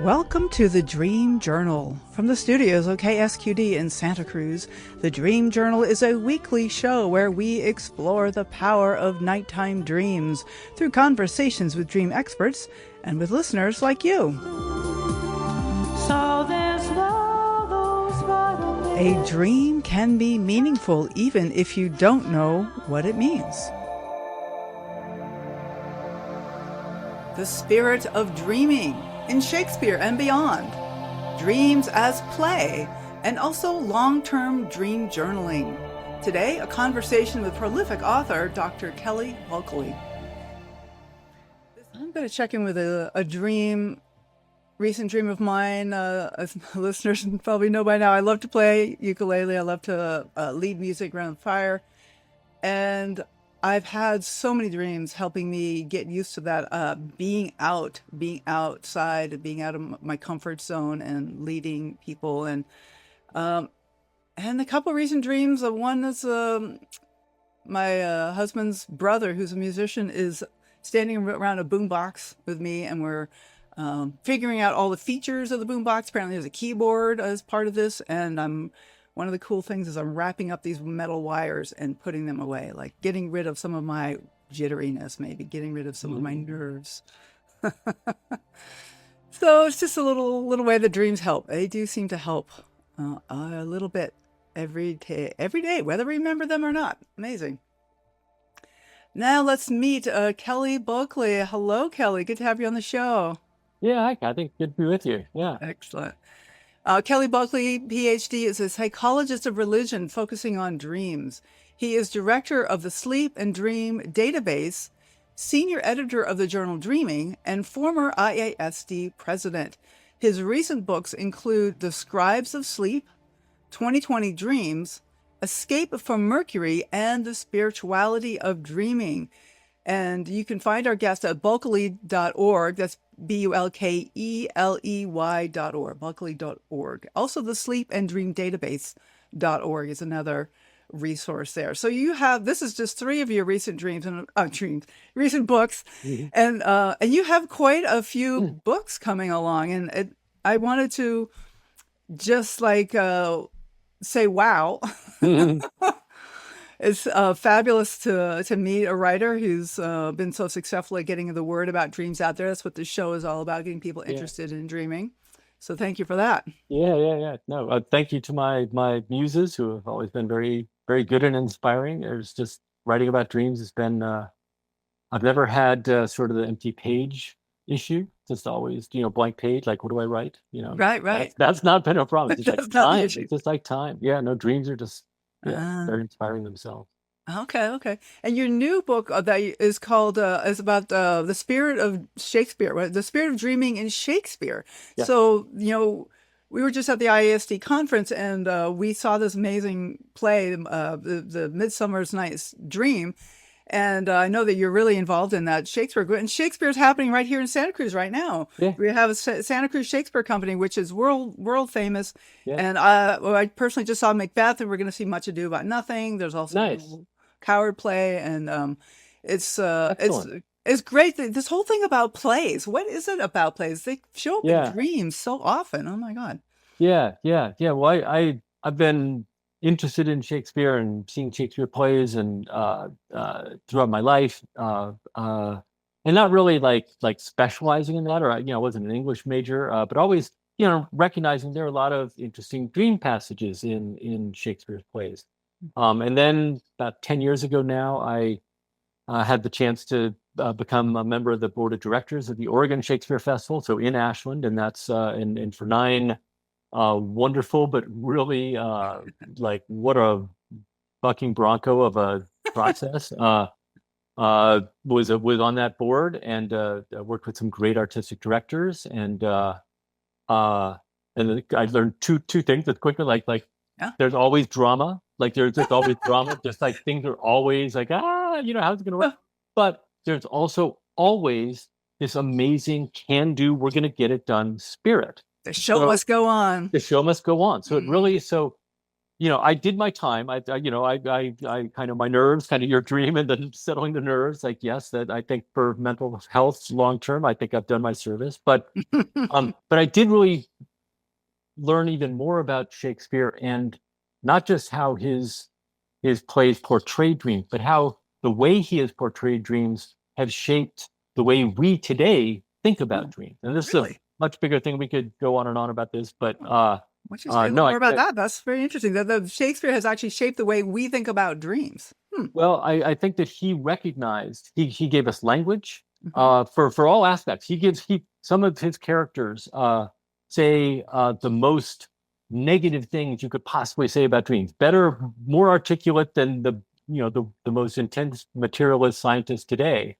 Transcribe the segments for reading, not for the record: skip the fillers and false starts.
Welcome to the Dream Journal. From the studios of KSQD in Santa Cruz, the Dream Journal is a weekly show where we explore the power of nighttime dreams through conversations with dream experts and with listeners like you. A dream can be meaningful even if you don't know what it means. The spirit of dreaming in Shakespeare and beyond, dreams as play, and also long-term dream journaling. Today, a conversation with prolific author Dr. Kelly Bulkeley. I'm going to check in with a recent dream of mine. As listeners probably know by now, I love to play ukulele. I love to lead music around the fire. And I've had so many dreams helping me get used to that, being outside, being out of my comfort zone and leading people. And a couple of recent dreams. One is my husband's brother, who's a musician, is standing around a boombox with me, and we're figuring out all the features of the boombox. Apparently there's a keyboard as part of this, and one of the cool things is I'm wrapping up these metal wires and putting them away, like getting rid of some of my jitteriness, maybe getting rid of some of my nerves. So it's just a little way the dreams help. They do seem to help a little bit every day, whether we remember them or not. Amazing. Now let's meet Kelly Bulkeley. Hello, Kelly. Good to have you on the show. Yeah, hi, Kathy. Good to be with you. Yeah. Excellent. Kelly Bulkeley, PhD, is a psychologist of religion focusing on dreams. He is director of the Sleep and Dream Database, senior editor of the journal Dreaming, and former IASD president. His recent books include The Scribes of Sleep, 2020 Dreams, Escape from Mercury, and The Spirituality of Dreaming. And you can find our guest at bulkeley.org. That's Bulkeley.org, bulkeley.org. Also, the Sleep and Dream Database.org is another resource there. So this is just three of your recent recent books. Mm-hmm. And you have quite a few books coming along. And I wanted to just say, wow. Mm-hmm. It's fabulous to meet a writer who's been so successful at getting the word about dreams out there. That's what this show is all about, getting people interested in dreaming. So thank you for that. Yeah. No, thank you to my muses who have always been very, very good and inspiring. There's just writing about dreams has been, I've never had sort of the empty page issue. Just always, blank page, like, what do I write? Right. That's not been a problem. It's just like time. It's just like time. Yeah, no, dreams are just they're inspiring themselves. Okay. And your new book that is called is about the spirit of Shakespeare, right? The spirit of dreaming in Shakespeare. Yeah. So we were just at the IASD conference, and we saw this amazing play, the Midsummer's Night's Dream. And I know that you're really involved in that Shakespeare. And Shakespeare's happening right here in Santa Cruz right now. Yeah. We have a Santa Cruz Shakespeare Company, which is world famous. Yeah. And I personally just saw Macbeth, and we're going to see Much Ado About Nothing. There's also Coward Play. And it's great. This whole thing about plays. What is it about plays? They show up in dreams so often. Oh, my God. Yeah. Well, I've been interested in Shakespeare and seeing Shakespeare plays and throughout my life, and not really like specializing in that, or I wasn't an English major, but always recognizing there are a lot of interesting dream passages in Shakespeare's plays. And then about 10 years ago now, I had the chance to become a member of the board of directors of the Oregon Shakespeare Festival, so in Ashland, and that's and for 9 wonderful, but really what a bucking bronco of a process. Was on that board and worked with some great artistic directors, and I learned two things that quickly, there's always drama, there's just always drama, just like things are always like, how's it gonna work? But there's also always this amazing can-do, we're gonna get it done spirit. The show must go on. The show must go on. So it really, I did my time. I kind of my nerves, kind of your dream, and then settling the nerves. Like, yes, that I think for mental health long term, I think I've done my service. But I did really learn even more about Shakespeare, and not just how his plays portray dreams, but how the way he has portrayed dreams have shaped the way we today think about Oh, dreams. And this is a really? much bigger thing. We could go on and on about this, but Oh, why don't you say a little no, more about that? That's very interesting. That the Shakespeare has actually shaped the way we think about dreams. Hmm. well, I think that he recognized he gave us language Hmm. for all aspects. He some of his characters say the most negative things you could possibly say about dreams. Better, more articulate than the most intense materialist scientists today.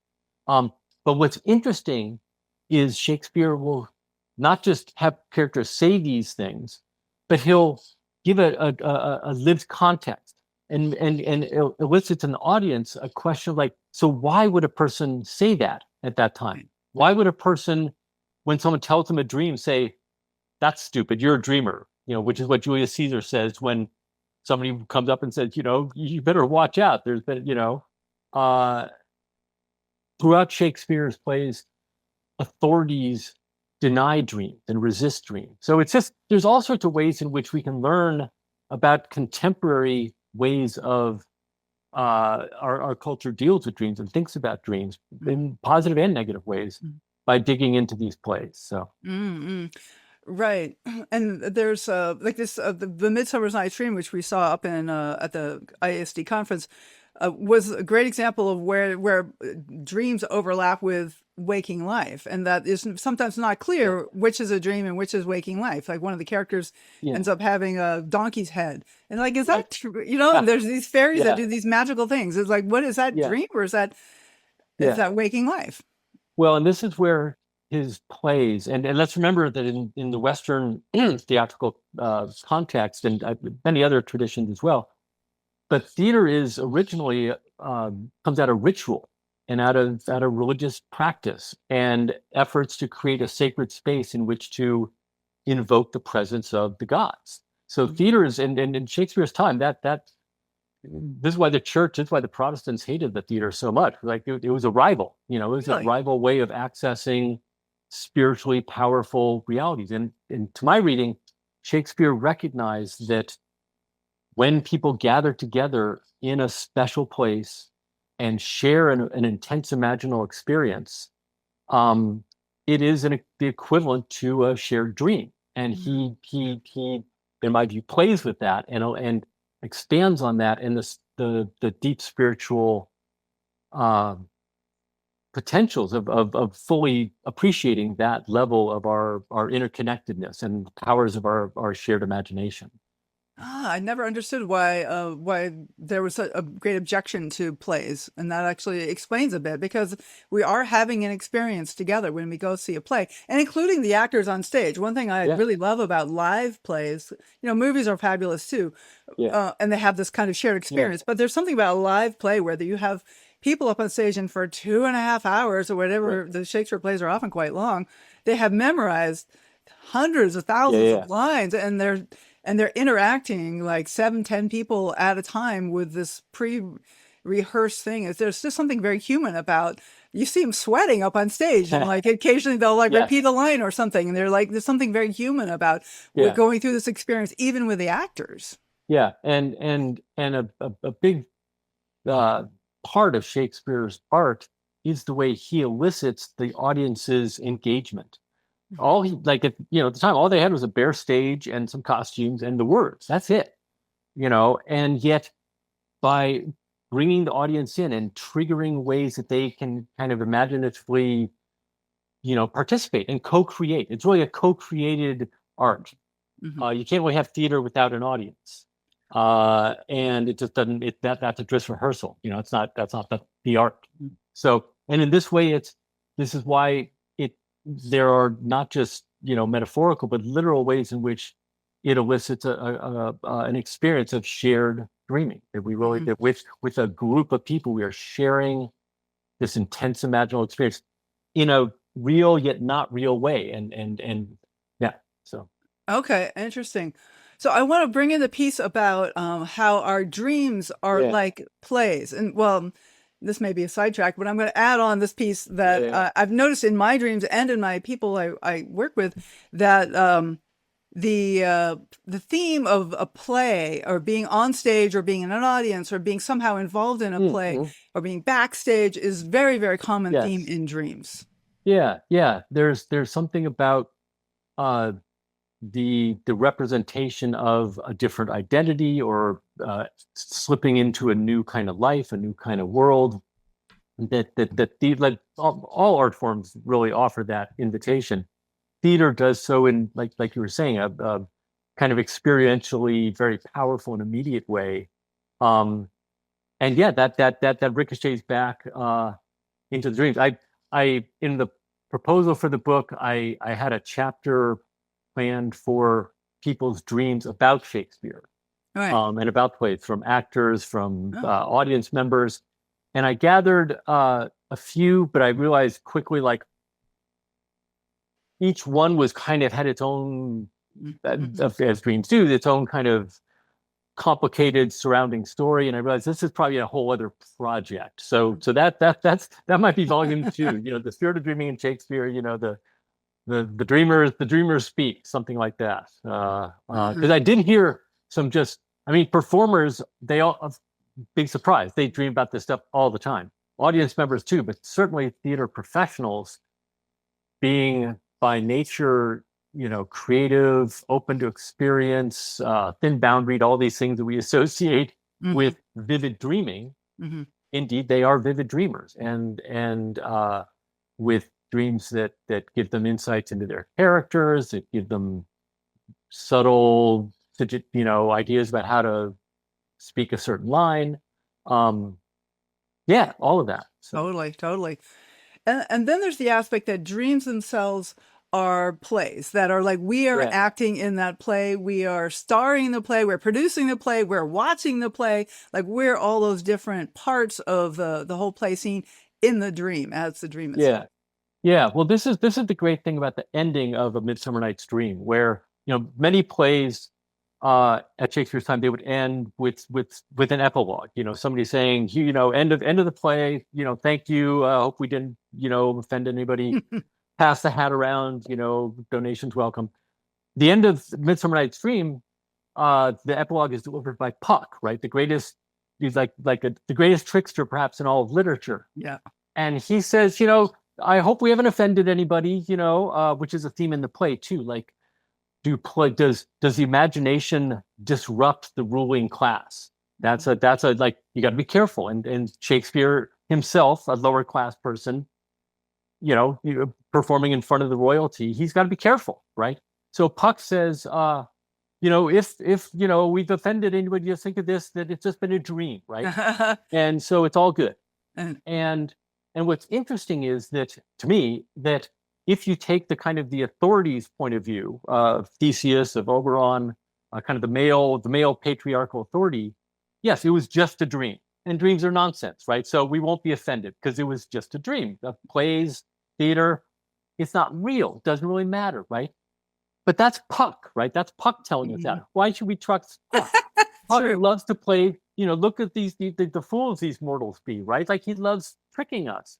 Um, but what's interesting is Shakespeare will not just have characters say these things, but he'll give a lived context and elicits an audience a question like, so why would a person say that at that time? Why would a person, when someone tells them a dream, say, that's stupid, you're a dreamer, which is what Julius Caesar says when somebody comes up and says, you better watch out. There's been, uh, throughout Shakespeare's plays, authorities deny dreams and resist dreams. So it's just, there's all sorts of ways in which we can learn about contemporary ways of our culture deals with dreams and thinks about dreams in positive and negative ways by digging into these plays. So, Mm-hmm. Right. And there's like this the Midsummer's Night's Dream, which we saw up in at the ISD conference, was a great example of where dreams overlap with waking life, and that is sometimes not yeah, clear which is a dream and which is waking life. Like one of the characters yeah, ends up having a donkey's head, and like, is right, that true? And there's these fairies that yeah, do these magical things. It's like, what is that yeah, dream, or is yeah. that waking life? Well, and this is where his plays, and let's remember that in the Western theatrical context and many other traditions as well, but theater is originally comes out of ritual and out of religious practice and efforts to create a sacred space in which to invoke the presence of the gods. So Mhm. theater is, and in Shakespeare's time, that this is why the church, this is why the Protestants hated the theater so much. Like it was a rival, it was a Really? rival way of accessing spiritually powerful realities. And to my reading, Shakespeare recognized that when people gather together in a special place and share an intense imaginal experience, um, it is the equivalent to a shared dream. And he, in my view, plays with that and expands on that in the deep spiritual uh, potentials of fully appreciating that level of our interconnectedness and powers of our shared imagination. Ah, I never understood why there was a great objection to plays, and that actually explains a bit because we are having an experience together when we go see a play, and including the actors on stage. One thing I Yeah, really love about live plays, movies are fabulous too, yeah, and they have this kind of shared yeah, experience. But there's something about a live play where you have people up on stage, and for 2.5 hours or right. whatever, the Shakespeare plays are often quite long. They have memorized hundreds of Yeah, thousands yeah, of lines, and they're interacting like 7, 10 people at a time with this pre-rehearsed thing. There's just something very human about, you see them sweating up on stage, and yeah. like occasionally they'll like repeat Yes. a line or something, and they're like, there's something very human about we're Yeah. going through this experience even with the actors. Yeah. And a big uh, part of Shakespeare's art is the way he elicits the audience's engagement. All he like at the time, all they had was a bare stage and some costumes and the words. That's it. And yet by bringing the audience in and triggering ways that they can kind of imaginatively, participate and co-create. It's really a co-created art. Hmm. You can't really have theater without an audience. And it just doesn't, that's a dress rehearsal. That's not the art. So, and in this way, this is why there are not just, metaphorical, but literal ways in which it elicits an experience of shared dreaming that we really, Hmm. that with a group of people, we are sharing this intense imaginal experience in a real yet not real way. And yeah, so. Okay, interesting. So I want to bring in the piece about how our dreams are Yeah, like plays. And well, this may be a sidetrack, but I'm going to add on this piece that yeah, I've noticed in my dreams and in my people I work with, that the uh, the theme of a play, or being on stage, or being in an audience, or being somehow involved in a play, mm-hmm. or being backstage, is very, very common theme Yes, in dreams. yeah, yeah. There's something about uh, the representation of a different identity, or slipping into a new kind of life, a new kind of world, that the like all art forms really offer that invitation. Theater does so in, like you were saying, a kind of experientially very powerful and immediate way. Um, and yeah, that ricochets back into the dreams. I in the proposal for the book, I had a chapter planned for people's dreams about Shakespeare, All right. and about plays, from actors, from Oh. audience members, and I gathered a few, but I realized quickly, like, each one was kind of had its own, Mhm. as dreams do, its own kind of complicated surrounding story. And I realized this is probably a whole other project. So that might be volume 2. The spirit of dreaming in Shakespeare. The dreamers speak, something like that. Because I did hear some just, I mean, performers, they all, big surprise, they dream about this stuff all the time. Audience members too, but certainly theater professionals, being by nature, creative, open to experience, thin boundaried, all these things that we associate Mhm. with vivid dreaming. Mhm. Indeed, they are vivid dreamers, and with dreams that give them insights into their characters, that give them subtle, ideas about how to speak a certain line. Um, yeah, all of that. So Totally, totally. And then there's the aspect that dreams themselves are plays, that are like, we are yeah, acting in that play, we are starring in the play, we're producing the play, we're watching the play, like we're all those different parts of the whole play scene in the dream, as the dream itself. yeah. Yeah, well, this is the great thing about the ending of A Midsummer Night's Dream, where many plays at Shakespeare's time, they would end with an epilogue. Somebody saying, end of the play. Thank you. Hope we didn't offend anybody. Pass the hat around. Donations welcome. The end of Midsummer Night's Dream, the epilogue is delivered by Puck, right? The greatest, he's the greatest trickster perhaps in all of literature, Yeah. and he says, I hope we haven't offended anybody, which is a theme in the play too. Like, does the imagination disrupt the ruling class? That's a like, you got to be careful. And Shakespeare himself, a lower class person, performing in front of the royalty, he's got to be careful, right? So Puck says, if we've offended anybody, just think of this, that it's just been a dream, right? And so it's all good. And And what's interesting is that, to me, that if you take the kind of the authorities point of view of Theseus, of Oberon, kind of the male patriarchal authority, yes, it was just a dream. And dreams are nonsense, right? So we won't be offended because it was just a dream. Plays, theater, it's not real. It doesn't really matter, right? But that's Puck, right? That's Puck telling us that. Why should we trust Puck? Puck true. loves to play, look at the fools these mortals be, right? Like, he loves tricking us.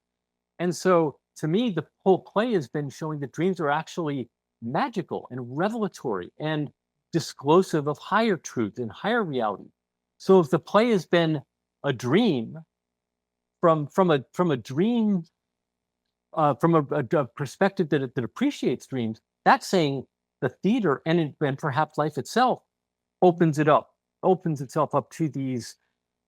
And so, to me, the whole play has been showing that dreams are actually magical and revelatory and disclosive of higher truth and higher reality. So if the play has been a dream, from a dream, from a perspective that appreciates dreams, that's saying the theater, and perhaps life itself, opens itself up to these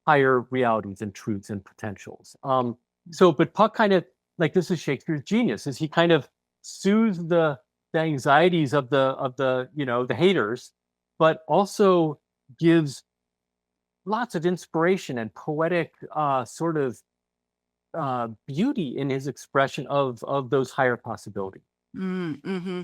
higher realities and truths and potentials. But Puck kind of, like, this is Shakespeare's genius, is he kind of soothes the anxieties of the haters, but also gives lots of inspiration and poetic sort of beauty in his expression of those higher possibilities. Mm-hmm.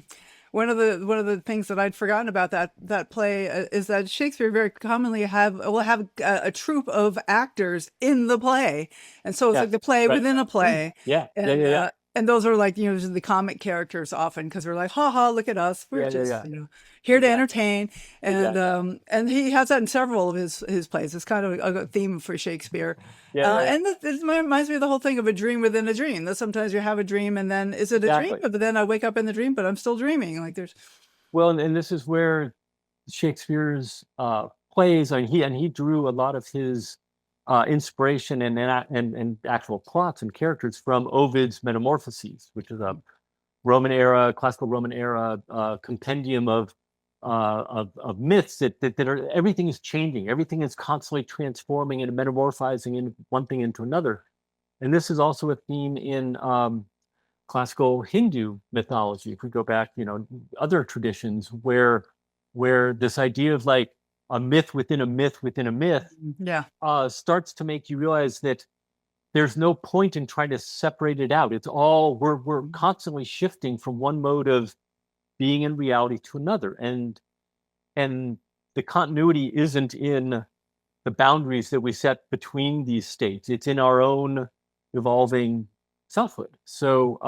One of the things that I'd forgotten about that play is that Shakespeare very commonly will have a troupe of actors in the play, and so it's like Yes, the play right. within a play. Yeah, yeah, And yeah, yeah. And those are like, the comic characters often, because we're like, ha ha, look at us. We're Yeah, yeah, just, yeah. here to Exactly. entertain. And Exactly. and he has that in several of his plays. It's kind of a theme for Shakespeare. Yeah, yeah, yeah. And it reminds me of the whole thing of a dream within a dream. That sometimes you have a dream and then is it a dream? Exactly. But then I wake up in the dream, but I'm still dreaming. Like there's Well, and this is where Shakespeare's plays, he drew a lot of his inspiration and actual plots and characters from Ovid's Metamorphoses, which is a classical Roman era compendium of myths that are everything is changing, everything is constantly transforming and metamorphizing in one thing into another. And this is also a theme in classical Hindu mythology. If we go back, other traditions where this idea of like a myth within a myth within a myth yeah. starts to make you realize that there's no point in trying to separate it out. It's all we're constantly shifting from one mode of being in reality to another, and the continuity isn't in the boundaries that we set between these states. It's in our own evolving selfhood. So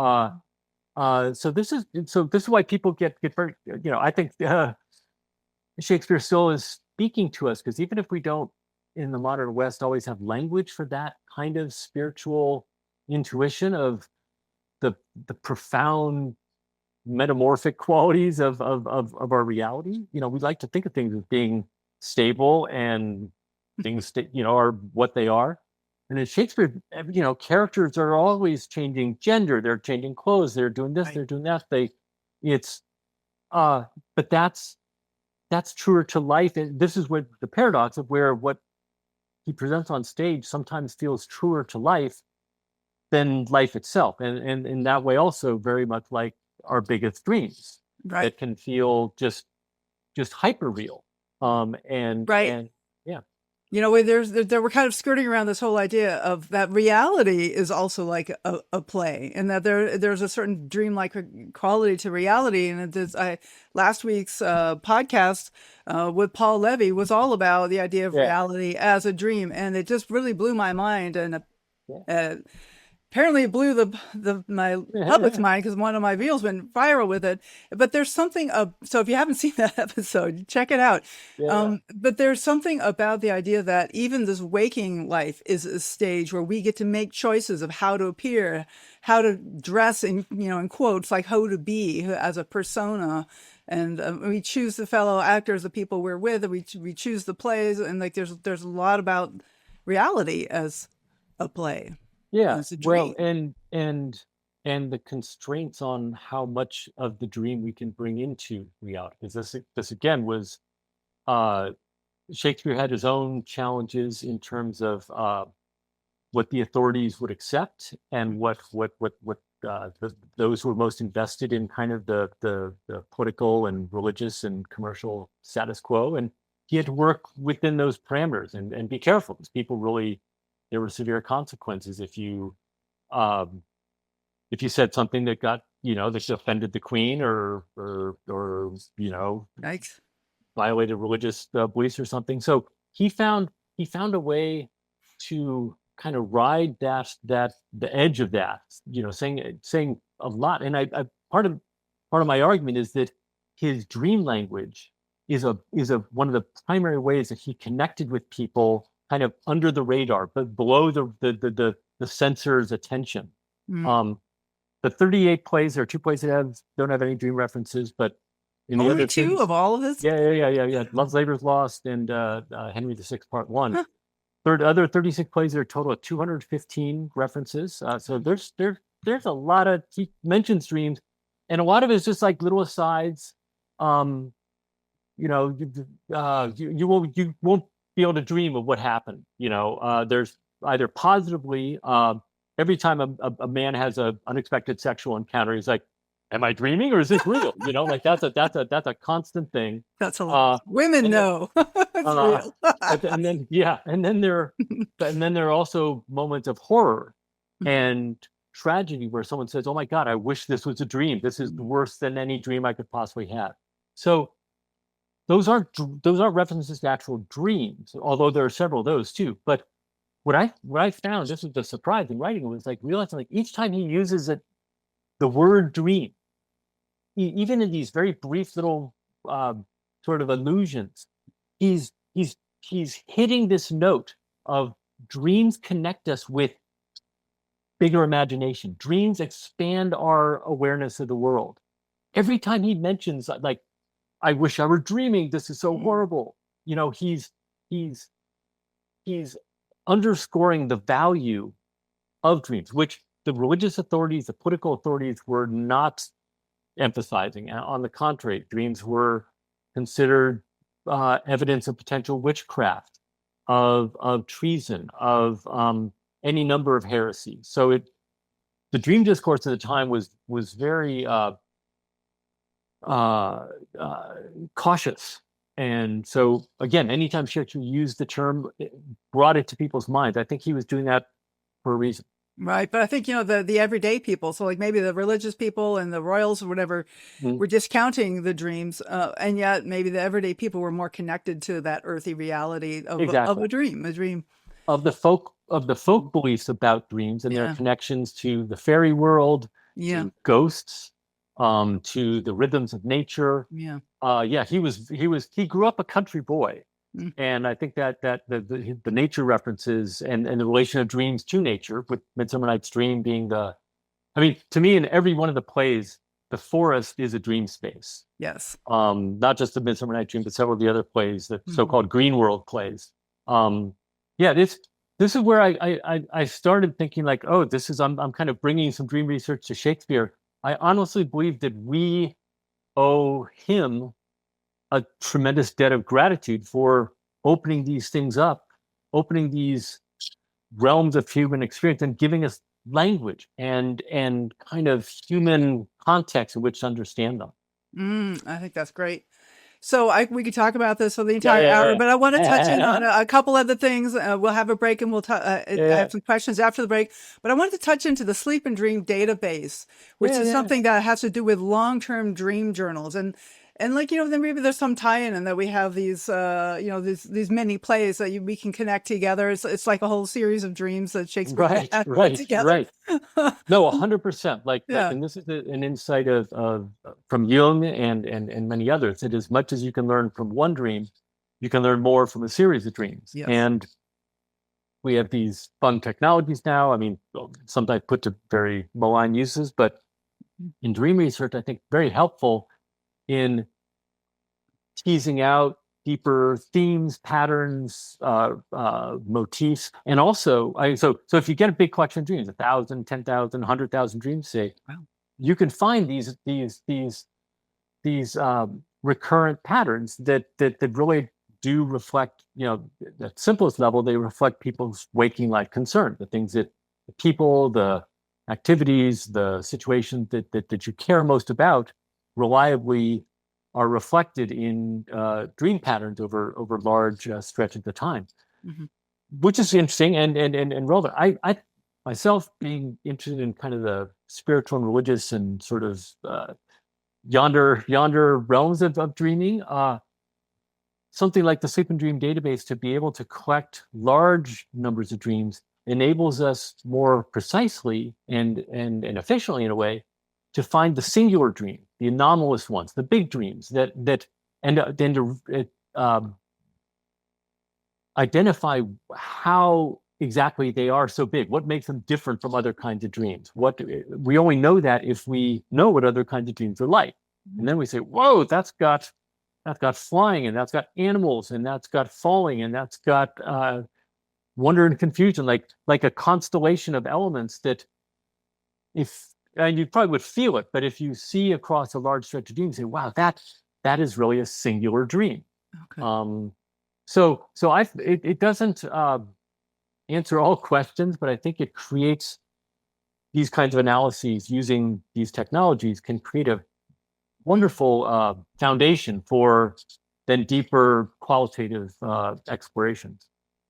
this is why people get very, I think Shakespeare still is speaking to us, because even if we don't in the modern West always have language for that kind of spiritual intuition of the profound metamorphic qualities of our reality, we like to think of things as being stable and things are what they are. And in Shakespeare, characters are always changing gender, they're changing clothes, they're doing this, Right. they're doing that. But that's truer to life. And this is what the paradox of where what he presents on stage sometimes feels truer to life than life itself. And in that way also very much like our biggest dreams Right. that can feel just hyper real. And yeah. We're kind of skirting around this whole idea of that reality is also like a play, and that there's a certain dreamlike quality to reality. And last week's podcast with Paul Levy was all about the idea of reality as a dream, and it just really blew my mind. And apparently it blew my public's mind, because one of my reels went viral with it. But there's something so if you haven't seen that episode, check it out. But there's something about the idea that even this waking life is a stage where we get to make choices of how to appear, how to dress, in quotes, like how to be as a persona. And we choose the fellow actors, the people we're with, and we choose the plays, and like there's a lot about reality as a play. Yeah, well, and the constraints on how much of the dream we can bring into reality. Because this again was Shakespeare had his own challenges in terms of what the authorities would accept and what those who were most invested in kind of the political and religious and commercial status quo, and he had to work within those parameters and be careful, because people really, there were severe consequences if you said something that got that offended the queen or Yikes. violated religious beliefs or something. So he found a way to kind of ride the edge of that, saying a lot. And I part of my argument is that his dream language is one of the primary ways that he connected with people kind of under the radar, but below the censor's attention. The 38 plays, there are 2 plays that don't have any dream references, but in only the other 2 of all of his. Yeah. Love's Labor's Lost and Henry VI Part 1. Other 36 plays, there are a total of 215 references. So there's a lot of, he mentions dreams, and a lot of it is just like little asides. You won't be able to dream of what happened. There's either positively, every time a man has an unexpected sexual encounter, he's like, "Am I dreaming or is this real?" Like that's a constant thing. That's a lot. Women know. It's real. and then there are also moments of horror and tragedy where someone says, "Oh my God, I wish this was a dream. This is worse than any dream I could possibly have." So those aren't references to actual dreams, although there are several of those too. But what I found, this was the surprise in writing, was like realizing like each time he uses it, the word dream, even in these very brief little sort of allusions, he's he's he's hitting this note of dreams connect us with bigger imagination. Dreams expand our awareness of the world. Every time he mentions like, I wish I were dreaming, this is so horrible. You know, he's he's underscoring the value of dreams, which the religious authorities, the political authorities were not emphasizing. On the contrary, dreams were considered evidence of potential witchcraft, of treason, of any number of heresies. So the dream discourse at the time was very uh, cautious. And so again, anytime Shakespeare used the term, it brought it to people's minds. I think he was doing that for a reason. Right. But I think, the everyday people, so like maybe the religious people and the royals or whatever, were discounting the dreams. And yet maybe the everyday people were more connected to that earthy reality of Exactly. a dream, a dream. Of the folk beliefs about dreams and their Yeah. connections to the fairy world, Yeah. to ghosts, to the rhythms of nature. Yeah. Yeah, he grew up a country boy. Mm. And I think that the nature references and the relation of dreams to nature, with Midsummer Night's Dream being I mean, to me, in every one of the plays, the forest is a dream space. Yes. Not just the Midsummer Night's Dream, but several of the other plays, the so-called Green World plays. Yeah, this is where I started thinking like, oh, I'm kind of bringing some dream research to Shakespeare. I honestly believe that we owe him a tremendous debt of gratitude for opening these things up, opening these realms of human experience and giving us language and kind of human context in which to understand them. I think that's great. So we could talk about this for the Yeah, entire yeah, hour, yeah. but I want to touch in on Yeah. a couple other things. We'll have a break and I have some questions after the break, but I wanted to touch into the sleep and dream database, which is something that has to do with long-term dream journals. And like, then maybe there's some tie-in and that we have these, these many plays that we can connect together. It's like a whole series of dreams that Shakespeare had put together. No, 100%. Yeah. And this is an insight of from Jung and many others. That as much as you can learn from one dream, you can learn more from a series of dreams. Yes. And we have these fun technologies now. I mean, sometimes put to very malign uses, but in dream research, I think very helpful in teasing out deeper themes, patterns, motifs, and also, so if you get a big collection of dreams, 1,000, 10,000, 100,000 dreams, say, wow, you can find these recurrent patterns that really do reflect, at the simplest level, they reflect people's waking life concerns, the things that the people, the activities, the situations that you care most about, reliably are reflected in dream patterns over large stretches of time, which is interesting and relevant. I myself, being interested in kind of the spiritual and religious and sort of yonder realms of dreaming, something like the Sleep and Dream database, to be able to collect large numbers of dreams, enables us more precisely and efficiently, in a way, to find the singular dream, the anomalous ones, the big dreams that and then to identify how exactly they are so big, what makes them different from other kinds of dreams. What we only know that if we know what other kinds of dreams are like, and then we say, whoa, that's got flying, and that's got animals, and that's got falling, and that's got wonder and confusion, like a constellation of elements that, and you probably would feel it, but if you see across a large stretch of dreams, say, wow, that is really a singular dream. Okay. So it doesn't answer all questions, but I think it creates these kinds of analyses using these technologies can create a wonderful foundation for then deeper qualitative explorations.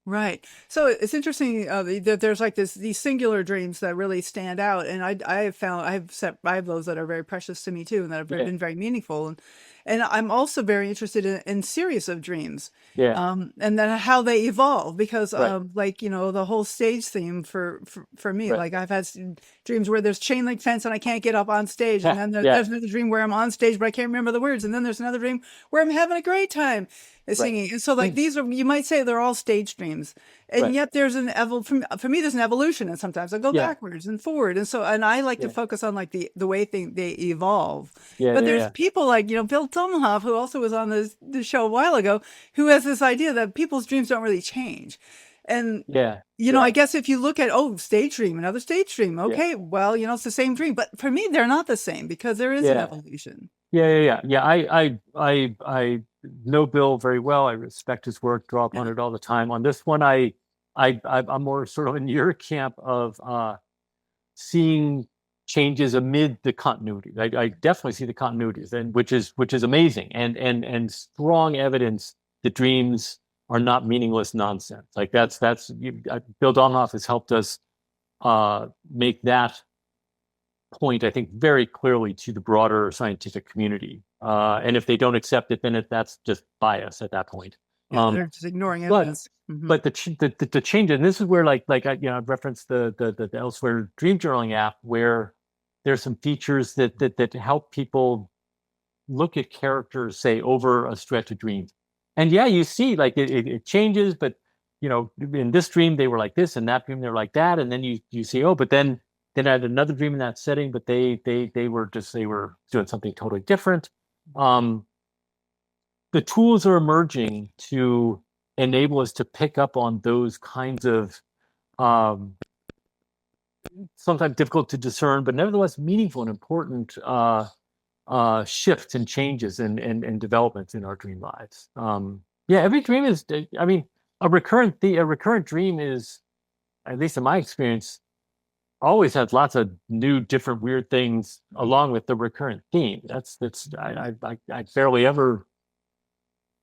Right. So it's interesting that there's like these singular dreams that really stand out, and I have found I have those that are very precious to me too, and that have been very meaningful. And I'm also very interested in series of dreams, Yeah. and then how they evolve, because Right. like, the whole stage theme for me, Right. like I've had dreams where there's chain link fence and I can't get up on stage, and then Yeah. there's another dream where I'm on stage but I can't remember the words, and then there's another dream where I'm having a great time Right. singing. And so, like, these are, you might say, they're all stage dreams, and Right. yet there's for me there's an evolution, and sometimes I go Yeah. backwards and forward, and I like to Yeah. focus on like the way they evolve. Yeah. But Yeah. there's Yeah. people like, Bill Tumhoff, who also was on the show a while ago, who has this idea that people's dreams don't really change. And Yeah. I guess if you look at, stage dream, another stage dream, Yeah. okay, well, it's the same dream, but for me they're not the same, because there is an Yeah. evolution. Yeah. I know Bill very well. I respect his work, draw upon Yeah. it all the time. On this one, I'm more sort of in your camp of seeing changes amid the continuity. I definitely see the continuities, and which is amazing, and strong evidence that dreams are not meaningless nonsense. Like Bill Domhoff has helped us make that point, I think, very clearly to the broader scientific community. And if they don't accept it, then that's just bias at that point. Yeah, they're just ignoring But evidence. but the change, and this is where I've referenced the Elsewhere dream journaling app, where there's some features that help people look at characters, say, over a stretch of dreams. And yeah, you see, like, it changes, but in this dream they were like this, and that dream they were like that, and then you see, oh, but then I had another dream in that setting, but they were doing something totally different. The tools are emerging to enable us to pick up on those kinds of sometimes difficult to discern, but nevertheless meaningful and important shifts and changes and developments in our dream lives. Yeah, every dream is, I mean, a recurrent dream is, at least in my experience, always has lots of new, different, weird things along with the recurrent theme. I barely ever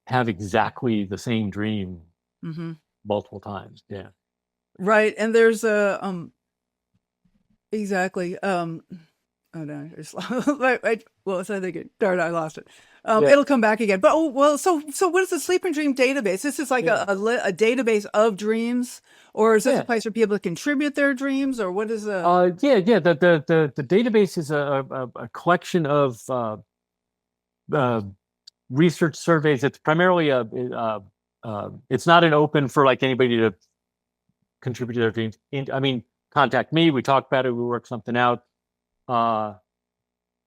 have exactly the same dream multiple times. Yeah. Right. And there's exactly. Oh no, what was I thinking? Darn, I lost it. Yeah. It'll come back again. But so what is the Sleep and Dream database? This is like a database of dreams, or is this a place for people to contribute their dreams, or what is the? The database is a collection of research surveys. It's primarily it's not an open for like anybody to contribute to their dreams. Contact me. We talk about it. We work something out.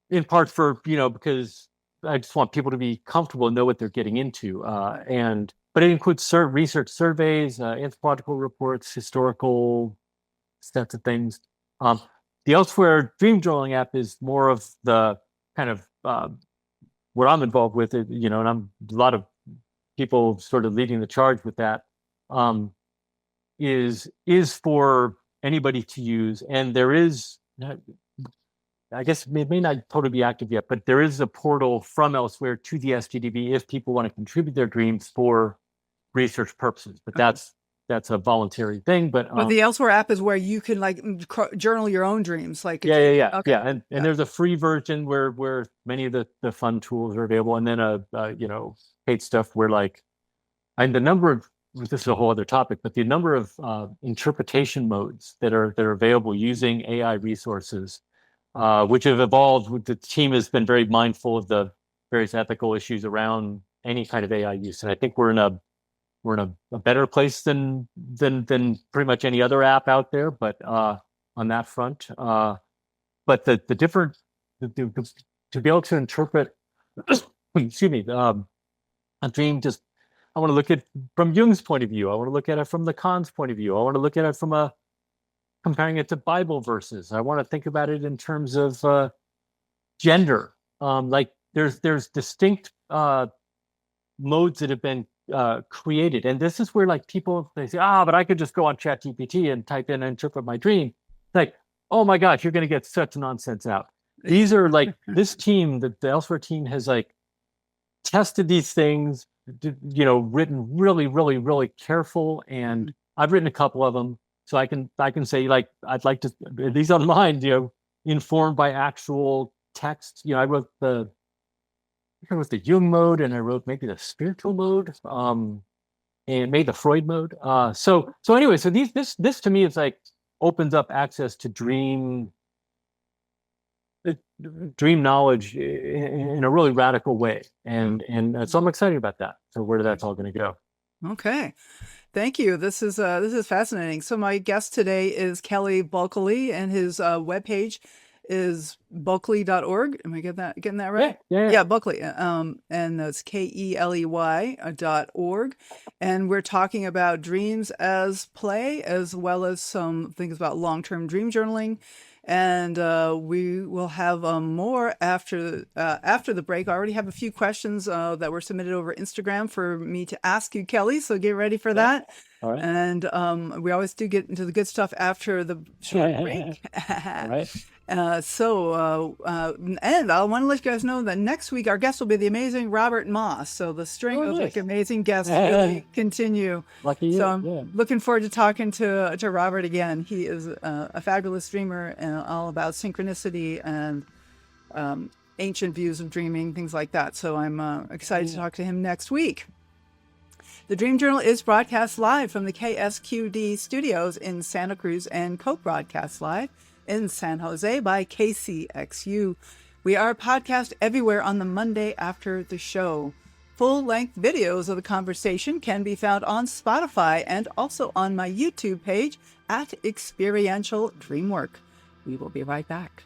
In part for because I just want people to be comfortable and know what they're getting into. But it includes research surveys, anthropological reports, historical sets of things. The Elsewhere dream journaling app is more of the kind of what I'm involved with, and I'm a lot of people sort of leading the charge with that. Is for anybody to use, and there is, I guess it may not totally be active yet, but there is a portal from Elsewhere to the SGDB if people want to contribute their dreams for research purposes. But that's a voluntary thing. But the Elsewhere app is where you can like journal your own dreams. Like Okay. And there's a free version where many of the fun tools are available, and then paid stuff where the number of, this is a whole other topic, but the number of interpretation modes that are available using AI resources, which have evolved. The team has been very mindful of the various ethical issues around any kind of AI use, and I think we're in a better place than pretty much any other app out there. But on that front, but the different to be able to interpret, excuse me, a dream. Just I want to look at from Jung's point of view. I want to look at it from Lacan's point of view. I want to look at it from comparing it to Bible verses. I want to think about it in terms of gender. Like there's distinct modes that have been created, and this is where people, they say, but I could just go on ChatGPT and type in and interpret my dream. Like, oh my gosh, you're going to get such nonsense out. These are this team, the Elsewhere team, has tested these things, written really, really, really careful, and I've written a couple of them, so I can say I'd like to, these on mine, informed by actual text. I wrote the it was the Jung mode, and I wrote maybe the spiritual mode, and maybe the Freud mode. So anyway, so this to me is like opens up access to dream knowledge in a really radical way, and so I'm excited about that. So where that's all going to go. Okay. Thank you. This is fascinating. So my guest today is Kelly Bulkeley, and his webpage is bulkeley.org. Am I getting that right? Yeah. Bulkeley. And that's KELEY.org. And we're talking about dreams as play, as well as some things about long-term dream journaling. And we will have more after the break. I already have a few questions that were submitted over Instagram for me to ask you, Kelly. So get ready for that. All right. And we always do get into the good stuff after the short break. All right. And I want to let you guys know that next week our guest will be the amazing Robert Moss. So the string of like amazing guests really continue. Lucky you. So I'm looking forward to talking to Robert again. He is a fabulous dreamer and all about synchronicity and ancient views of dreaming, things like that. So I'm excited to talk to him next week. The Dream Journal is broadcast live from the KSQD studios in Santa Cruz and co-broadcast live in San Jose by KCXU. We are podcast everywhere on the Monday after the show. Full-length videos of the conversation can be found on Spotify and also on my YouTube page at Experiential Dreamwork. We will be right back.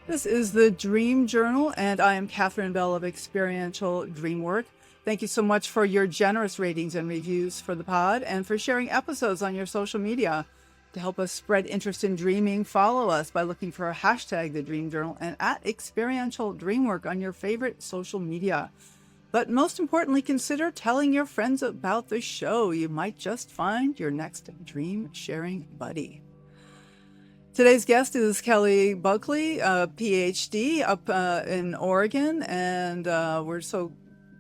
This is the Dream Journal, and I am Katherine Bell of Experiential Dreamwork. Thank you so much for your generous ratings and reviews for the pod and for sharing episodes on your social media. To help us spread interest in dreaming, follow us by looking for a hashtag The Dream Journal and at Experiential Dreamwork on your favorite social media. But most importantly, consider telling your friends about the show. You might just find your next dream sharing buddy. Today's guest is Kelly Bulkeley, a PhD up in Oregon, and we're so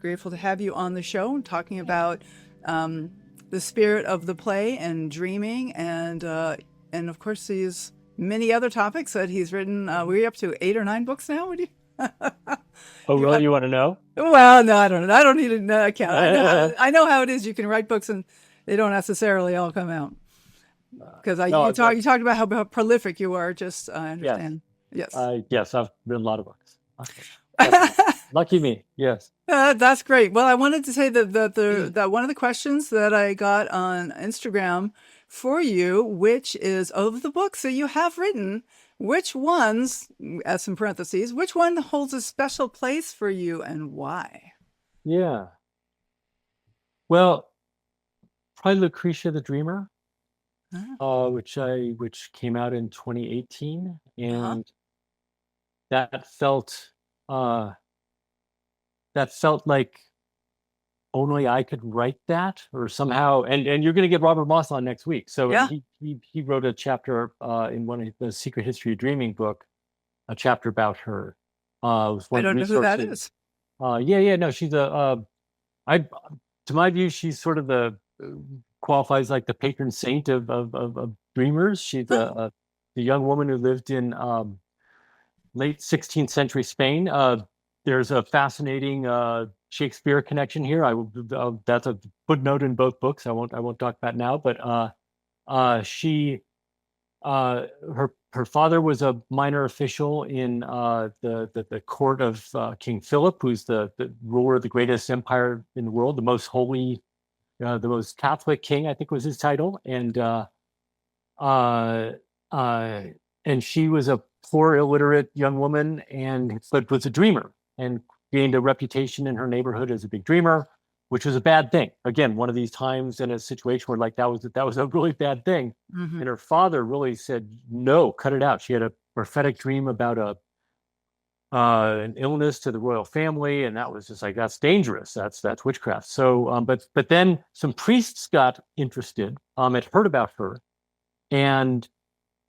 grateful to have you on the show talking about the spirit of the play and dreaming, and of course these many other topics that he's written. We're up to 8 or 9 books now. Would you? Oh, really? You want to know? Well, no, I don't know. I don't need to count. I know how it is. You can write books and they don't necessarily all come out. Because you talked about how prolific you are. Just I understand. Yes. Yes, I've written a lot of books. Okay. Lucky me. Yes. That's great. Well, I wanted to say that one of the questions that I got on Instagram for you, which is of the books that you have written, which ones, as in parentheses, which one holds a special place for you and why? Yeah. Well, probably Lucrecia the Dreamer. Which came out in 2018, and that felt like only I could write that, or somehow. And you're going to get Robert Moss on next week, so he wrote a chapter in one of the Secret History of Dreaming book, a chapter about her. I don't know who that is. No, she's to my view, she's sort of the qualifies like the patron saint of dreamers. She's the young woman who lived in late 16th century Spain. There's a fascinating Shakespeare connection here. That's a footnote in both books. I won't talk about now, but her father was a minor official in the court of King Philip, who's the ruler of the greatest empire in the world, the most holy, the most Catholic king, I think was his title. And she was a poor, illiterate young woman, but was a dreamer and gained a reputation in her neighborhood as a big dreamer, which was a bad thing. Again, one of these times in a situation where like that was a really bad thing. Mm-hmm. And her father really said, no, cut it out. She had a prophetic dream about an illness to the royal family, and that was just like, that's dangerous. That's witchcraft. So, but then some priests got interested, had heard about her, and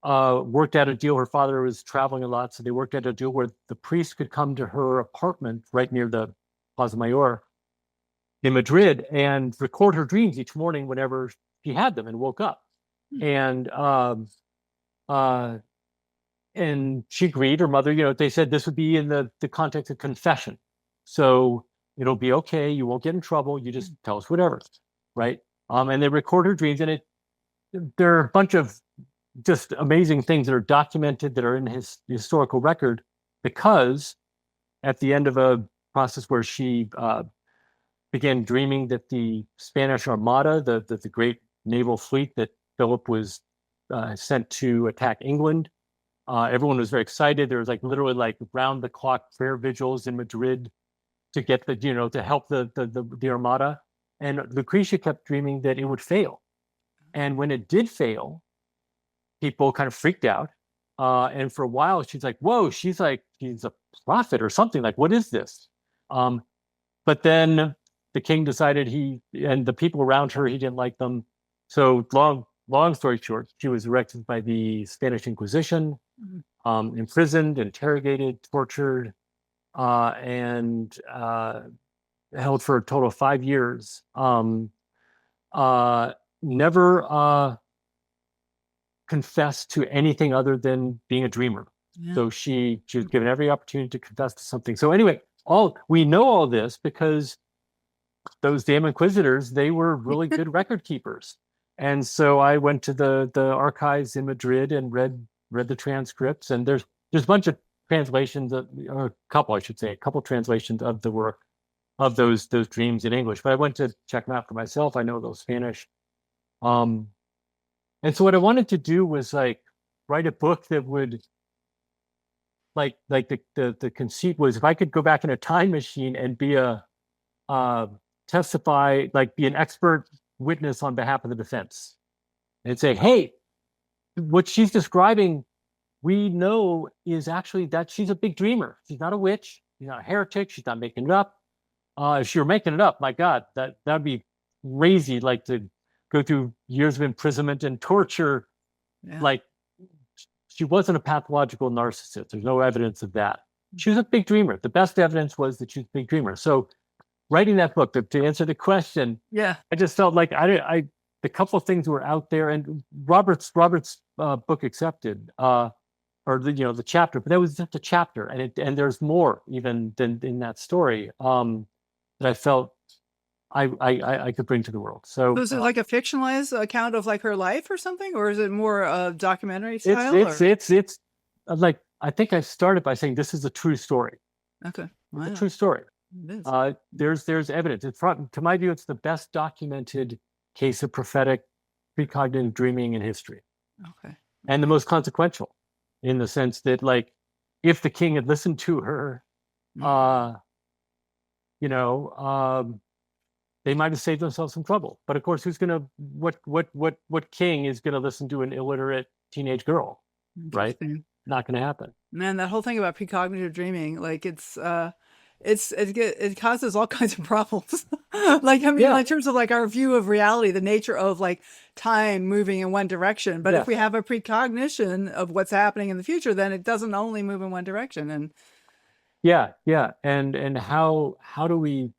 worked out a deal. Her father was traveling a lot, so they worked out a deal where the priest could come to her apartment right near the Plaza Mayor in Madrid and record her dreams each morning whenever she had them and woke up. And and she agreed. Her mother, they said this would be in the context of confession. So it'll be okay. You won't get in trouble. You just tell us whatever, right? And they record her dreams, and there are a bunch of just amazing things that are documented that are in his historical record, because at the end of a process where she began dreaming that the Spanish Armada, the great naval fleet that Philip was sent to attack England, everyone was very excited. There was literally round the clock prayer vigils in Madrid to get to help the Armada. And Lucrecia kept dreaming that it would fail. And when it did fail, people kind of freaked out. And for a while, she's like, whoa, she's a prophet or something. Like, what is this? But then the king decided and the people around her, he didn't like them. So long story short, she was arrested by the Spanish Inquisition, imprisoned, interrogated, tortured, and held for a total of 5 years. Never confessed to anything other than being a dreamer. Yeah. So she was given every opportunity to confess to something. So anyway, we know all this because those damn inquisitors, they were really good record keepers. And so I went to the archives in Madrid and read the transcripts, and there's a bunch of translations, or a couple translations of the work of those dreams in English. But I went to check them out for myself. I know a little Spanish. And so what I wanted to do was write a book that would the conceit was, if I could go back in a time machine and be testify, be an expert witness on behalf of the defense, and say, hey, what she's describing, we know is actually that she's a big dreamer. She's not a witch. She's not a heretic. She's not making it up. If she were making it up, my God, that'd be crazy. To go through years of imprisonment and torture. Yeah. She wasn't a pathological narcissist. There's no evidence of that. She was a big dreamer. The best evidence was that she was a big dreamer. So writing that book, to answer the question, yeah, I just felt like the couple of things were out there, and Robert's book accepted, or the chapter, but that was just a chapter, and there's more even than in that story that I felt I could bring to the world. So is it a fictionalized account of her life or something, or is it more documentary style? It's I think I started by saying this is a true story. Okay, wow. It's a true story. It is. There's evidence. To my view, it's the best documented case of prophetic precognitive dreaming in history. Okay, and the most consequential, in the sense that if the king had listened to her, they might have saved themselves some trouble. But of course, what king is gonna listen to an illiterate teenage girl, right? Not gonna happen. Man, that whole thing about precognitive dreaming, it causes all kinds of problems. In terms of our view of reality, the nature of time moving in one direction. But if we have a precognition of what's happening in the future, then it doesn't only move in one direction. And and how do we?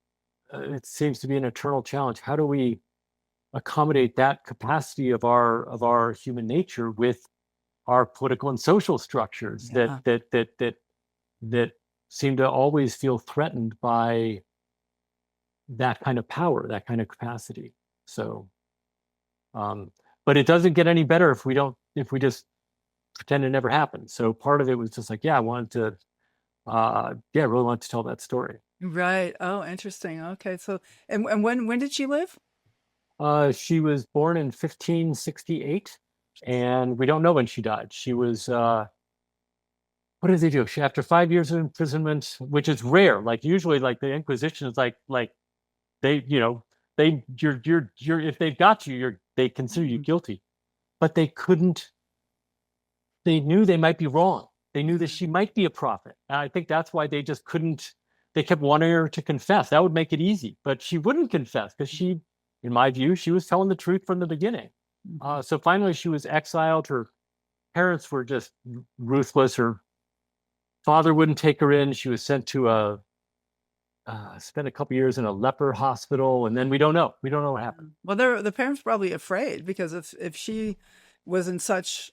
It seems to be an eternal challenge. How do we accommodate that capacity of our human nature with our political and social structures that seem to always feel threatened by that kind of power, that kind of capacity? So, but it doesn't get any better if we just pretend it never happened. So part of it was just I wanted to, really wanted to tell that story. Right. Oh, interesting. Okay. So, and when did she live? She was born in 1568, and we don't know when she died. She was, what did they do? After 5 years of imprisonment, which is rare. Usually, the Inquisition is they, if they've got you, they consider you guilty, but they couldn't. They knew they might be wrong. They knew that she might be a prophet. And I think that's why they just couldn't. They kept wanting her to confess. That would make it easy, but she wouldn't confess because she, in my view, she was telling the truth from the beginning. So finally, she was exiled. Her parents were just ruthless. Her father wouldn't take her in. She was sent to spent a couple years in a leper hospital, and then we don't know what happened. Well, the parents probably afraid, because if she was in such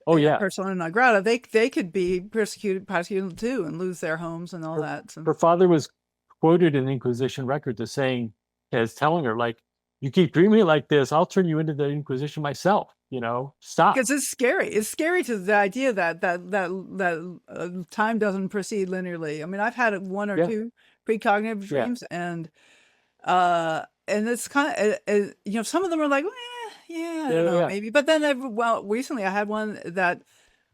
Oh yeah. persona non grata, they could be prosecuted too, and lose their homes and all Her, that. So her father was quoted in Inquisition records as saying, as telling her, like, you keep dreaming like this, I'll turn you into the Inquisition myself. Stop. because it's scary. It's scary to the idea that time doesn't proceed linearly. I mean, I've had one or Yeah. two precognitive Yeah. dreams, and it's kind of some of them are like, yeah, I don't know, Yeah. maybe. But then recently I had one that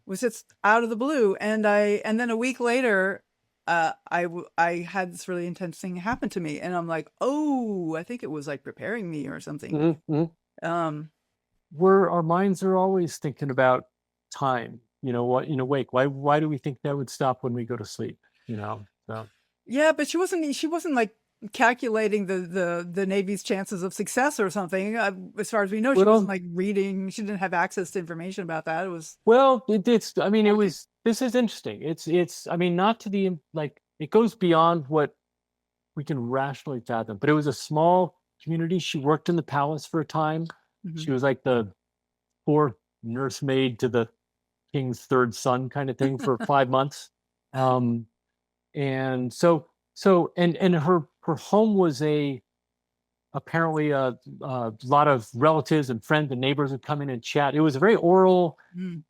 was just out of the blue, and then a week later, I had this really intense thing happen to me, and I'm like, oh, I think it was like preparing me or something. Mm-hmm. Um, Where our minds are always thinking about time. What wake. Why do we think that would stop when we go to sleep? So. yeah, but she wasn't like calculating the Navy's chances of success or something. As far as we know, she wasn't like reading. She didn't have access to information about that. It was it's. I mean, it was. This is interesting. It's. I mean, not to the like. It goes beyond what we can rationally fathom. But it was a small community. She worked in the palace for a time. She was like the fourth nursemaid to the king's third son kind of thing for 5 months. And and her home was apparently a lot of relatives and friends and neighbors would come in and chat. It was a very oral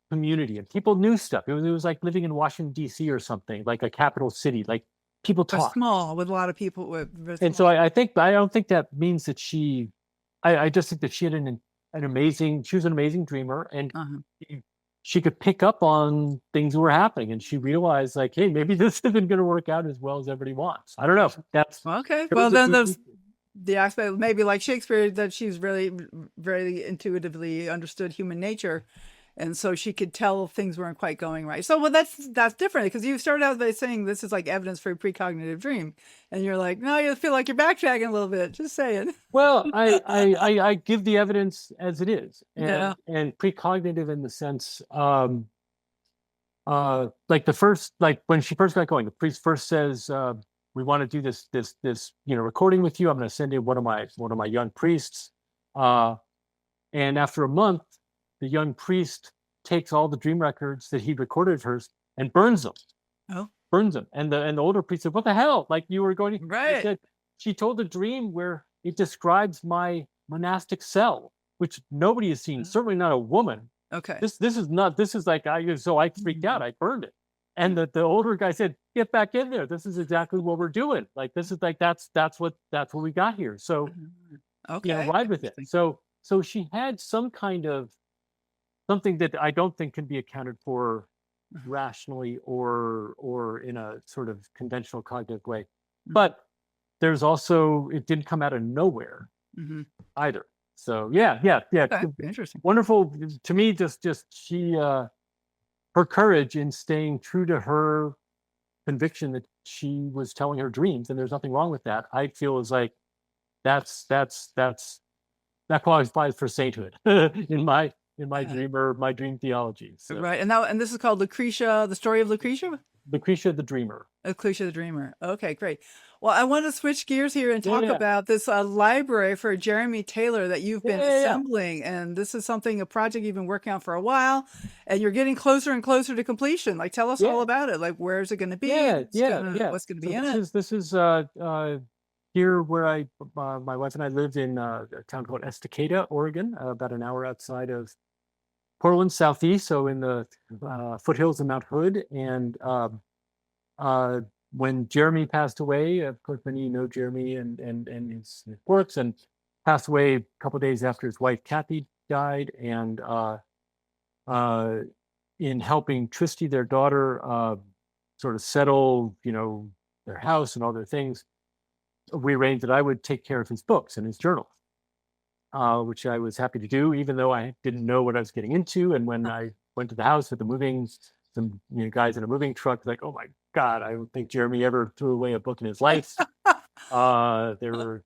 community, and people knew stuff. It was like living in Washington D.C. or something, like a capital city. Like people talk small with a lot of people. And so I don't think that means that she. I just think that she had an amazing. She was an amazing dreamer, and she could pick up on things that were happening, and she realized, like, hey, maybe this isn't going to work out as well as everybody wants. I don't know. That's okay. Well, then there's the aspect, maybe like Shakespeare, that she's really, very intuitively understood human nature, and so she could tell things weren't quite going right. So, well, that's different, because you started out by saying this is like evidence for a precognitive dream, and you're like, no, you feel like you're backtracking a little bit. Just saying. Well, I give the evidence as it is, and precognitive in the sense, like when she first got going, the priest first says, we want to do this recording with you. I'm going to send in one of my young priests, and after a month, the young priest takes all the dream records that he recorded of hers and burns them. Oh, burns them. And the older priest said, "What the hell? Like, you were going to..." right. He said, she told a dream where it describes my monastic cell, which nobody has seen. Certainly not a woman. Okay. This is like, I freaked out. I burned it. And the older guy said, "Get back in there. This is exactly what we're doing. Like, this is like, that's what we got here. So, okay, ride with it." So she had some kind of something that I don't think can be accounted for rationally or in a sort of conventional cognitive way. But there's also, it didn't come out of nowhere either. So yeah. Okay. Interesting. Wonderful to me. Just she, her courage in staying true to her conviction that she was telling her dreams, and there's nothing wrong with that. I feel is like that qualifies for sainthood in my dream theology. So. Right, and this is called Lucrecia, the story of Lucrecia. Lucrecia the Dreamer. Lucrecia the Dreamer. Okay, great. Well, I want to switch gears here and talk about this library for Jeremy Taylor that you've been assembling. And this is a project you've been working on for a while, and you're getting closer and closer to completion. Like, tell us all about it. Like, where's it going to be? What's going to be in it? This is here where my wife and I lived in a town called Estacada, Oregon, about an hour outside of Portland, southeast, so in the foothills of Mount Hood. And when Jeremy passed away, of course, many of you know Jeremy and his works, and passed away a couple of days after his wife Kathy died. And in helping Tristy, their daughter, sort of settle, their house and all their things, we arranged that I would take care of his books and his journals. Which I was happy to do, even though I didn't know what I was getting into. And when I went to the house with some guys in a moving truck, like, oh my God, I don't think Jeremy ever threw away a book in his life. There were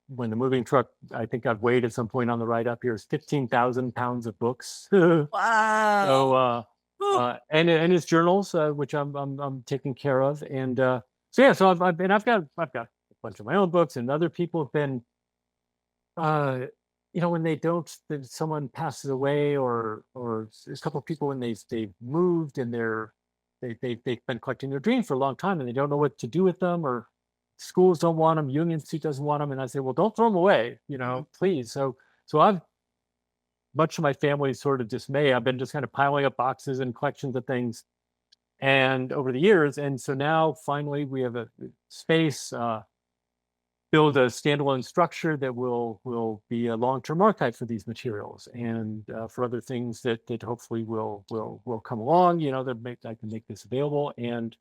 when the moving truck, I think I've weighed at some point on the ride up here, is 15,000 pounds of books. Wow. So and his journals, which I'm taking care of, and so I've got a bunch of my own books, and other people have been when they don't, that someone passes away, or there's a couple of people when they've moved and they've been collecting their dreams for a long time and they don't know what to do with them, or schools don't want them, Union Institute doesn't want them, and I say, well, don't throw them away, please. So I've, much to my family's sort of dismay, I've been just kind of piling up boxes and collections of things, and over the years, and so now finally we have a space. Build a standalone structure that will be a long-term archive for these materials, and for other things that hopefully will come along. I can make this available, and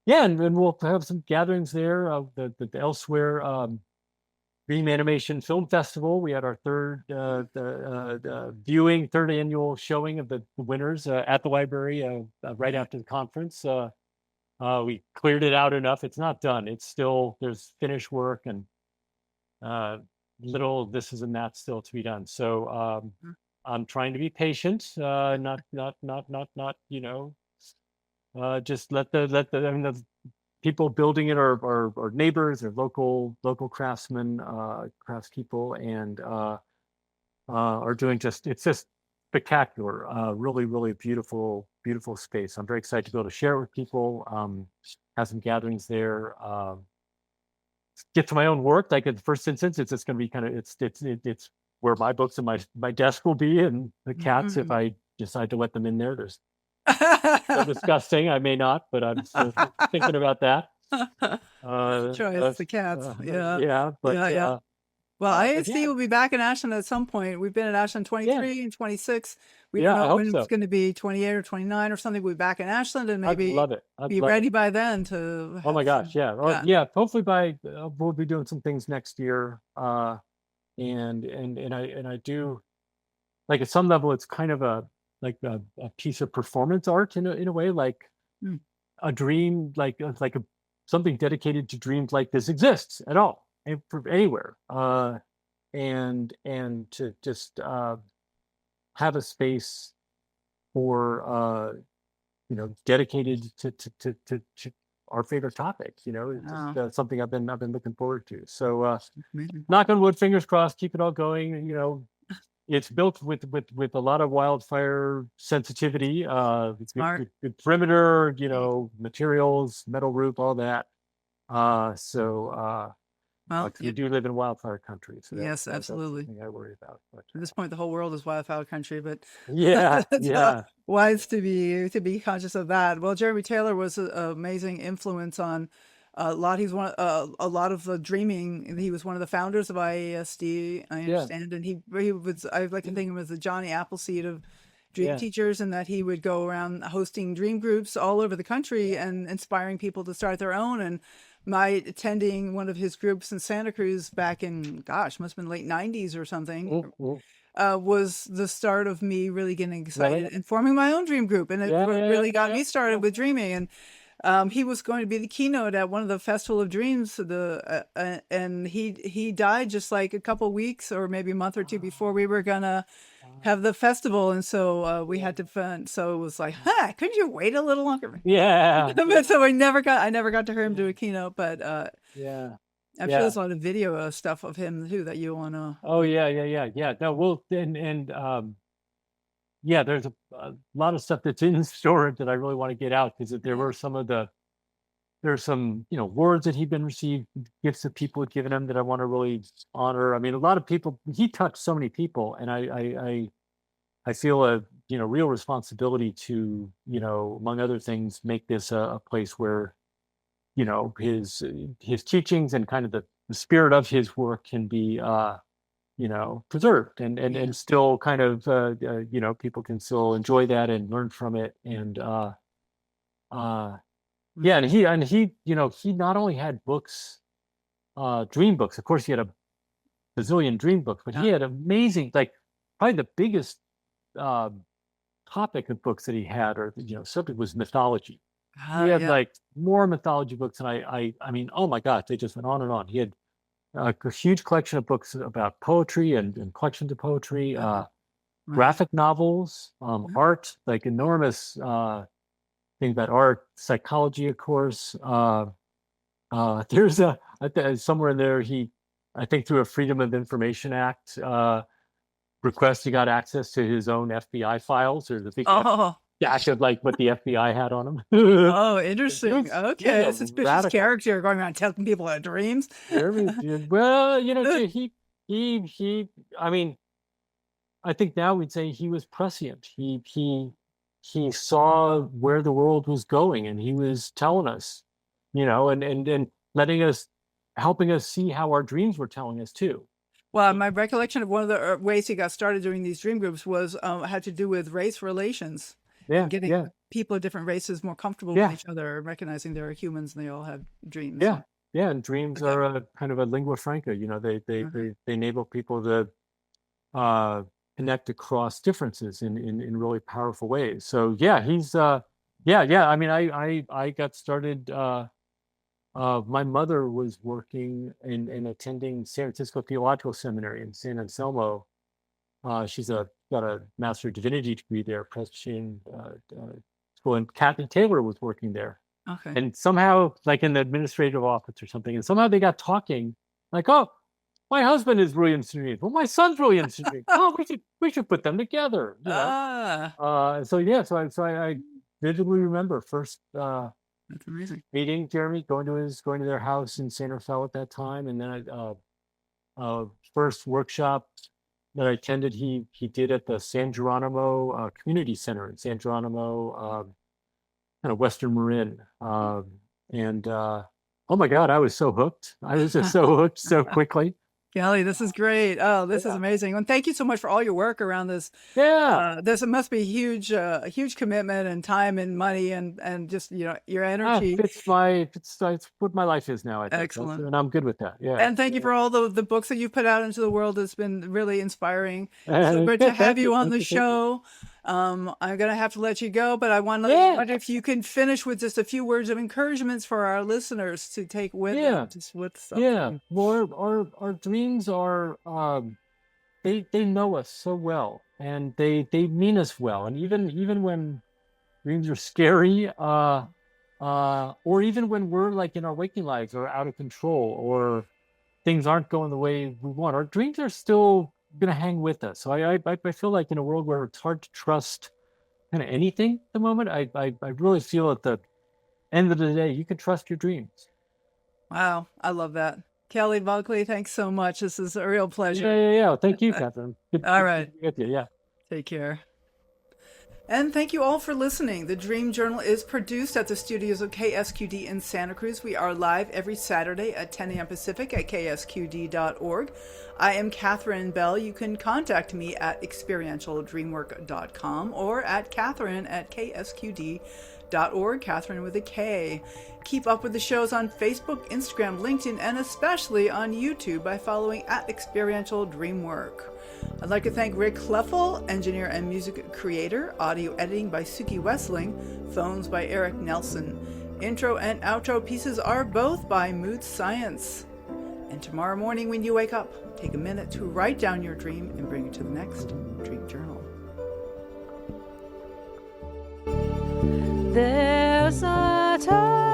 yeah, and we'll have some gatherings there. The Elsewhere Dream Animation Film Festival. We had our third third annual showing of the winners at the library right after the conference. We cleared it out enough. It's not done. It's still, there's finished work and little this is and that still to be done. So I'm trying to be patient, not just let the people building it are neighbors or local craftsmen, craftspeople, and are doing it's just spectacular. Really, really beautiful space. I'm very excited to be able to share it with people. Have some gatherings there. Get to my own work. Like in the first instance, it's just going to be kind of it's where my books and my desk will be, and the cats, if I decide to let them in there. There's so disgusting. I may not, but I'm still thinking about that. Choice the cats. Yeah, but yeah. Well, IAC yeah. will be back in Ashland at some point. We've been at Ashland 23 and 26. We Yeah, don't I know hope when so. it's going to be 28 or 29 or something. We'll be back in Ashland and maybe I'd love it. be ready by then to. Oh my gosh, yeah. Yeah. Yeah. Hopefully we'll be doing some things next year. And I do, like, at some level it's kind of a piece of performance art in a way, like a dream, like something dedicated to dreams like this exists at all, and anywhere. And to just have a space for dedicated to our favorite topic. It's just something I've been looking forward to. So knock on wood, fingers crossed, keep it all going. It's built with a lot of wildfire sensitivity, good perimeter, materials, metal roof, all that. Well, we do live in wildfire country, so yes, absolutely. That's something I worry about. But, at this point, the whole world is wildfire country, but yeah, wise to be conscious of that. Well, Jeremy Taylor was an amazing influence on a lot. He's a lot of the dreaming. He was one of the founders of IASD, I understand, and he was. I like to think of him as the Johnny Appleseed of dream teachers, and that he would go around hosting dream groups all over the country and inspiring people to start their own. And my attending one of his groups in Santa Cruz back in, must have been late 90s or something, was the start of me really getting excited and forming my own dream group. And it really got me started with dreaming. And he was going to be the keynote at one of the Festival of Dreams, and he died just like a couple weeks or maybe a month or two before we were gonna have the festival, and so we had to fund. So it was like, couldn't you wait a little longer? Yeah. So I never got to hear him do a keynote, but I'm sure there's a lot of video stuff of him too that you want to. Oh yeah. No, we'll there's a lot of stuff that's in storage that I really want to get out, because there were there's some awards that he'd been received, gifts that people had given him that I want to really honor. I mean, a lot of people, he touched so many people, and I feel a real responsibility to among other things make this a place where his teachings and kind of the spirit of his work can be preserved and still kind of people can still enjoy that and learn from it. And and he not only had books, dream books, of course he had a bazillion dream books, but he had amazing, like probably the biggest topic of books that he had, or subject, was mythology. He had like more mythology books, and I mean, oh my God, they just went on and on. He had a huge collection of books about poetry and collections of poetry, graphic novels, art, like enormous things about art, psychology, of course. There's somewhere in there, I think through a Freedom of Information Act, request he got access to his own FBI files. There's a big Oh, dash of like what the FBI had on him. oh, It interesting. was, Okay, a suspicious radical. character going around telling people their dreams. Well, he. I mean, I think now we'd say he was prescient. He saw where the world was going, and he was telling us, and letting us, helping us see how our dreams were telling us too. Well, my recollection of one of the ways he got started doing these dream groups was had to do with race relations. Yeah, And getting yeah, people of different races more comfortable yeah, with each other, and recognizing they're humans and they all have dreams. yeah, yeah. And dreams Okay. are a kind of a lingua franca. They enable people to connect across differences in really powerful ways. So yeah, he's yeah. I mean, I got started. My mother was working and attending San Francisco Theological Seminary in San Anselmo. She's got a Master of Divinity degree there, Presbyterian school, and Kathy Taylor was working there. Okay. And somehow, like in the administrative office or something, and somehow they got talking, like, oh, my husband is really interested in me. Well, my son's really interested in me. Oh, we should put them together. So yeah, so I vividly remember first That's amazing. meeting Jeremy, going to their house in San Rafael at that time, and then first workshop that I attended, he did at the San Geronimo Community Center in San Geronimo, kind of Western Marin, and oh my God, I was so hooked. I was just so hooked so quickly. Kelly, this is great. Oh, this is Yeah. amazing. And thank you so much for all your work around this. Yeah. This must be a huge commitment and time and money and just, your energy. It's what my life is now, I think. Excellent. And I'm good with that. Yeah. And thank you for all the books that you've put out into the world. It's been really inspiring. So great to have you on the show. I'm going to have to let you go, but I wonder if you can finish with just a few words of encouragements for our listeners to take with them. Just with something. Yeah. Well, our dreams are, they know us so well, and they mean us well. And even when dreams are scary, or even when we're like in our waking lives or out of control, or things aren't going the way we want, our dreams are still going to hang with us. So I feel like in a world where it's hard to trust kind of anything at the moment, I really feel at the end of the day, you can trust your dreams. Wow. I love that. Kelly Bulkeley, thanks so much. This is a real pleasure. Yeah. Thank you, Katherine. All right. Good to be with you. Yeah. Take care. And thank you all for listening. The Dream Journal is produced at the studios of KSQD in Santa Cruz. We are live every Saturday at 10 a.m. Pacific at ksqd.org. I am Katherine Bell. You can contact me at experientialdreamwork.com or at Katherine@ksqd.org, Katherine with a K. Keep up with the shows on Facebook, Instagram, LinkedIn, and especially on YouTube by following at Experiential Dreamwork. I'd like to thank Rick Kleffel, engineer and music creator, audio editing by Suki Wessling, phones by Eric Nelson. Intro and outro pieces are both by Mood Science. And tomorrow morning when you wake up, take a minute to write down your dream and bring it to the next Dream Journal. There's a time